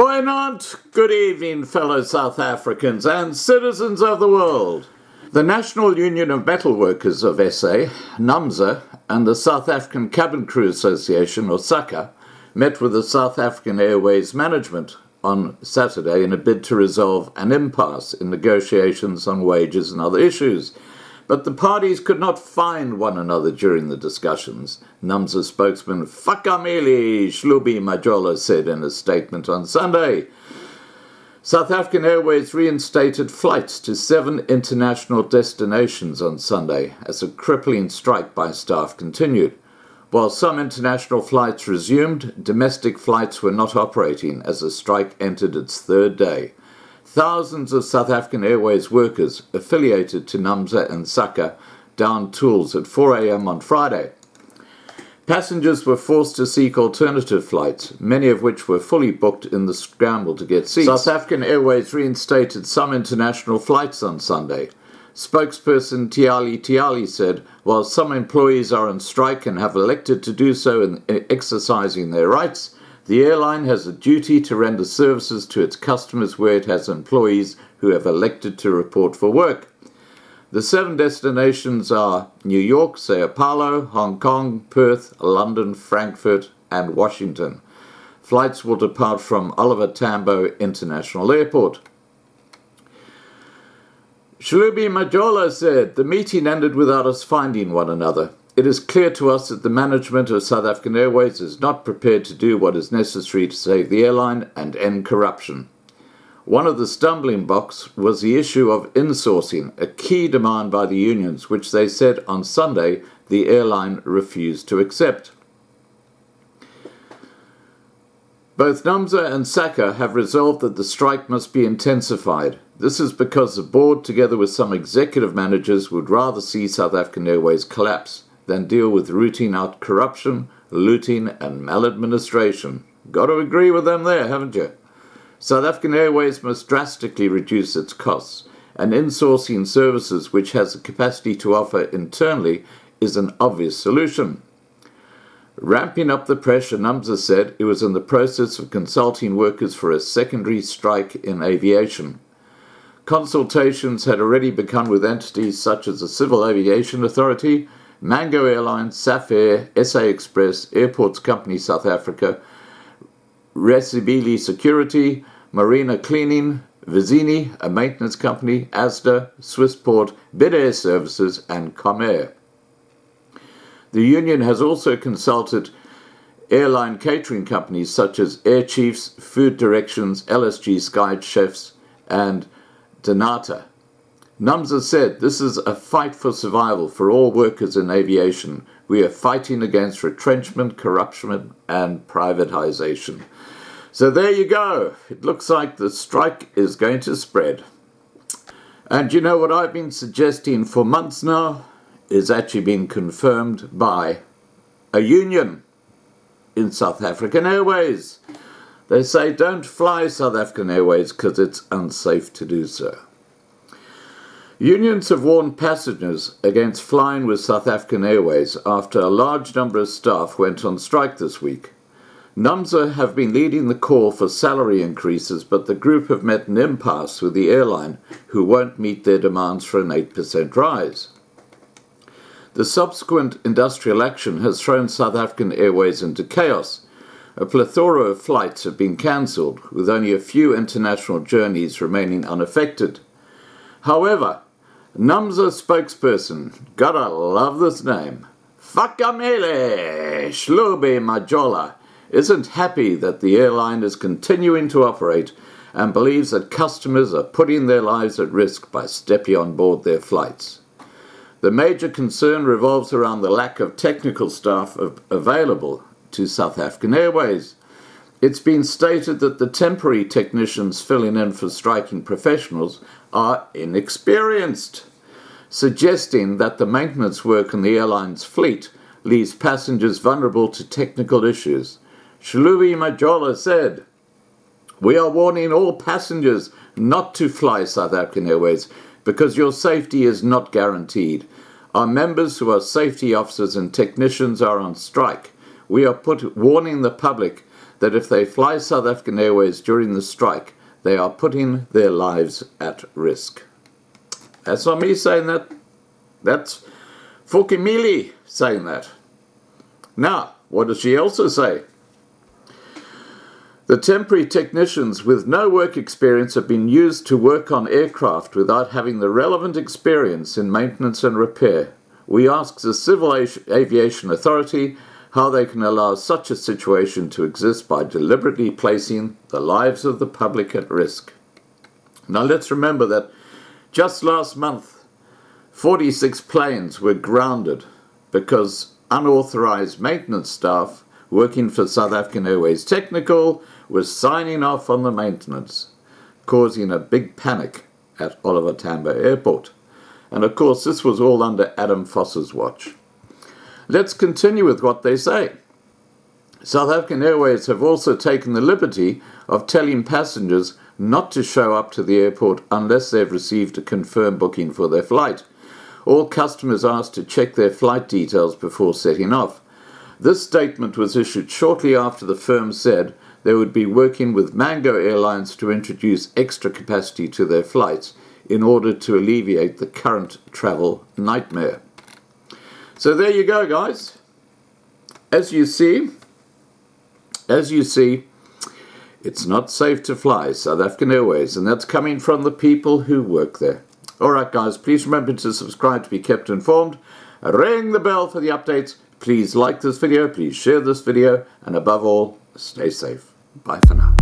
Koinant, good evening, fellow South Africans and citizens of the world. The National Union of Metal Workers of SA, Numsa, and the South African Cabin Crew Association, or SACA, met with the South African Airways management on Saturday in a bid to resolve an impasse in negotiations on wages and other issues. But the parties could not find one another during the discussions. Numsa spokesman Fakameli Shlubi Majola said in a statement on Sunday. South African Airways reinstated flights to 7 international destinations on Sunday as a crippling strike by staff continued. While some international flights resumed, domestic flights were not operating as the strike entered its third day. Thousands of South African Airways workers affiliated to Numsa and SACA downed tools at 4 a.m. on Friday. Passengers were forced to seek alternative flights, many of which were fully booked in the scramble to get seats. South African Airways reinstated some international flights on Sunday. Spokesperson Tiali said, while some employees are on strike and have elected to do so in exercising their rights, the airline has a duty to render services to its customers where it has employees who have elected to report for work. The 7 destinations are New York, Sao Paulo, Hong Kong, Perth, London, Frankfurt, and Washington. Flights will depart from Oliver Tambo International Airport. Shlubi Majola said, the meeting ended without us finding one another. It is clear to us that the management of South African Airways is not prepared to do what is necessary to save the airline and end corruption. One of the stumbling blocks was the issue of insourcing, a key demand by the unions, which they said on Sunday the airline refused to accept. Both Numsa and SACA have resolved that the strike must be intensified. This is because the board, together with some executive managers, would rather see South African Airways collapse than deal with rooting out corruption, looting and maladministration. Got to agree with them there, haven't you? South African Airways must drastically reduce its costs, and insourcing services which has the capacity to offer internally is an obvious solution. Ramping up the pressure, Numsa said it was in the process of consulting workers for a secondary strike in aviation. Consultations had already begun with entities such as the Civil Aviation Authority, Mango Airlines, SAF Air, SA Express, Airports Company South Africa, Resibili Security, Marina Cleaning, Vizini, a maintenance company, ASDA, Swissport, Bid Air Services, and Comair. The union has also consulted airline catering companies such as Air Chiefs, Food Directions, LSG Sky Chefs, and Donata. Numsa said, this is a fight for survival for all workers in aviation. We are fighting against retrenchment, corruption, and privatization. So there you go. It looks like the strike is going to spread. And you know what I've been suggesting for months now is actually been confirmed by a union in South African Airways. They say don't fly South African Airways because it's unsafe to do so. Unions have warned passengers against flying with South African Airways after a large number of staff went on strike this week. Numsa have been leading the call for salary increases, but the group have met an impasse with the airline, who won't meet their demands for an 8% rise. The subsequent industrial action has thrown South African Airways into chaos. A plethora of flights have been cancelled, with only a few international journeys remaining unaffected. However, Numsa spokesperson, gotta love this name, Fakamele Shlubi Majola, isn't happy that the airline is continuing to operate and believes that customers are putting their lives at risk by stepping on board their flights. The major concern revolves around the lack of technical staff available to South African Airways. It's been stated that the temporary technicians filling in for striking professionals are inexperienced, suggesting that the maintenance work on the airline's fleet leaves passengers vulnerable to technical issues. Shlubi Majola said, we are warning all passengers not to fly South African Airways because your safety is not guaranteed. Our members who are safety officers and technicians are on strike. We are warning the public that if they fly South African Airways during the strike, they are putting their lives at risk. That's not me saying that. That's Fukimili saying that. Now, what does she also say? The temporary technicians with no work experience have been used to work on aircraft without having the relevant experience in maintenance and repair. We ask the Civil Aviation Authority how they can allow such a situation to exist by deliberately placing the lives of the public at risk. Now let's remember that just last month, 46 planes were grounded because unauthorized maintenance staff working for South African Airways Technical was signing off on the maintenance, causing a big panic at Oliver Tambo Airport. And of course, this was all under Adam Foss's watch. Let's continue with what they say. South African Airways have also taken the liberty of telling passengers not to show up to the airport unless they've received a confirmed booking for their flight. All customers are asked to check their flight details before setting off. This statement was issued shortly after the firm said they would be working with Mango Airlines to introduce extra capacity to their flights in order to alleviate the current travel nightmare. So there you go, guys. As you see, it's not safe to fly South African Airways, and that's coming from the people who work there. All right, guys, please remember to subscribe to be kept informed. Ring the bell for the updates. Please like this video, please share this video, and above all, stay safe. Bye for now.